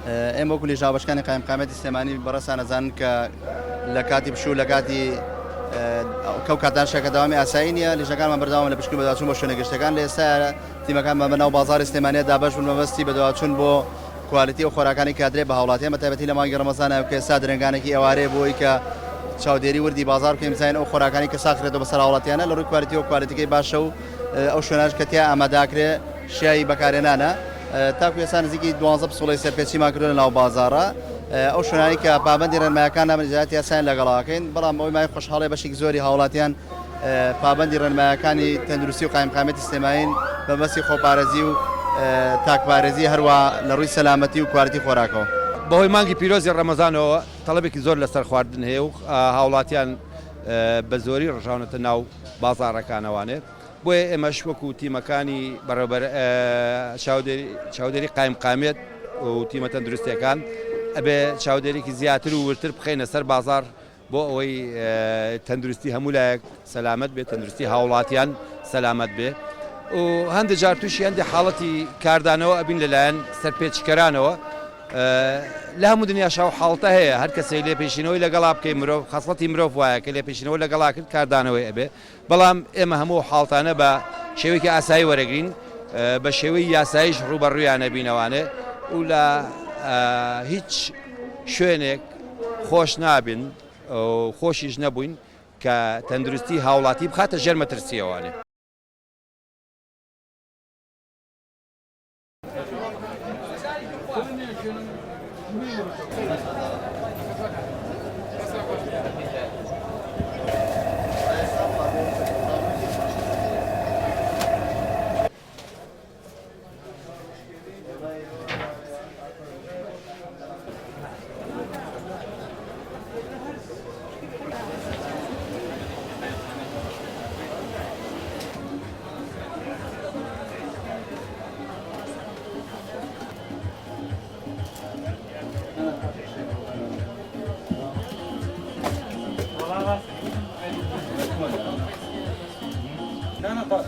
ئێمە وەکو لێژاوبەشەکانی قایمقامەتی سلێمانی بەڕەسان ئەزانن کە لە کاتی بشوو لە کاتی کەو کاتان شەکە داوامی ئاسایی نیە لێژەکانمان بەردەوام لە پشتگوێ بەدواچوون بۆ شوێنە گەشتەکان لە ئێستا تیمەکانمان بەناو بازاڕی سلێمانیەدا بەش بوون مەبەستی بەدواچوون بۆ کوالیتی و خۆراکانی کادرێ بە هاوڵاتیان بەتایبەتی لە مانگی ڕەمەزانە کە ئێستا درنگانێکی ئێوارەیە بۆی کە چاودێری وردی بازار بکەین بزانین ئەو خۆراکانی کە ساخرێتەوە بەسەر هاوڵاتیانە لە ڕووی کوالیتی و کوالیتیکەی باشە و ئەو شوێنەش کە تیا ئاماداکرێ شیایی بەکارهێنانە تاکو ئێستا نزیکی 12 پسوڵەی سەرپێچیمان کردو لە ناو بازاڕە ئەو شوێنانی کە پابەندی ڕێنمایەکان نامەنیجاتی یاسایان لەگەڵاکەین بەڵام ئەوی مای خۆشحاڵی بەشێکی زۆری هاوڵاتیان پابەندی ڕێنمایەکانی تەندروستی و قایمقامەتی سلێمانی بەمەسی خۆپارێزی و تاکپارێزی هەروە لە ڕووی سەلامەتی و کوالیتی خۆراکەوە بەهۆی مانگی پیرۆزی ڕەمەزانەوە تەڵەبێکی زۆر لەسەر خواردن هەیە و هاوڵاتیان بە زۆری ڕژاونەتە ناو بازاڕەکانەوانێت بۆیە ئێمەش وەکو تیمەکانی بەڕێوەبەر چاودێری قایمقامێت و تیمە تەندروستیەکان ئەبێ چاودێرێکی زیاتر و ورتر بخەینە سەر بازار بۆ ئەوەی تەندروستی هەموو لایەک سەلامەت بێت تەندروستی هاوڵاتیان سەلامەت بێ و هەندێک جار تووشی هەندێک حاڵەتی کاردانەوە ئەبین لەلایەن سەرپێچکەرانەوە لە هەموو دنیاشا و حاڵتە هەیە هەر کەسەی لێ پێشینەوەی لەگەڵا بکەی مرۆڤ خەسڵەتی مرۆڤ وایە کە لێ پێشینەوە لەگەڵا کرد کاردانەوەی ئەبێ بەڵام ئێمە هەموو حاڵتانە بە شێوەیەکی ئاسایی وەرەگرین بە شێوەی یاساییش ڕوبەڕوویانە بینەوانێ و لە هیچ شوێنێک خۆش نابن خۆشیش نەبووین کە تەندروستی هاوڵاتی بخاتە ژێر مەترسیەوانێ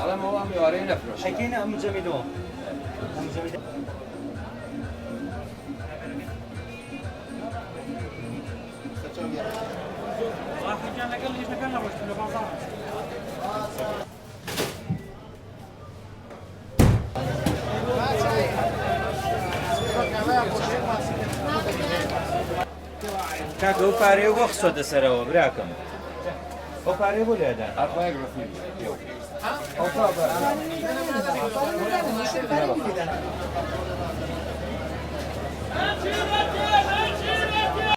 الان ما هم میواره نفروش شکین هم جمیدو هم جمیدو کاکە ئەو پارەیە بۆ خسۆتە سەرەوە براکەم ئەو پارەیە بۆ لێدان Au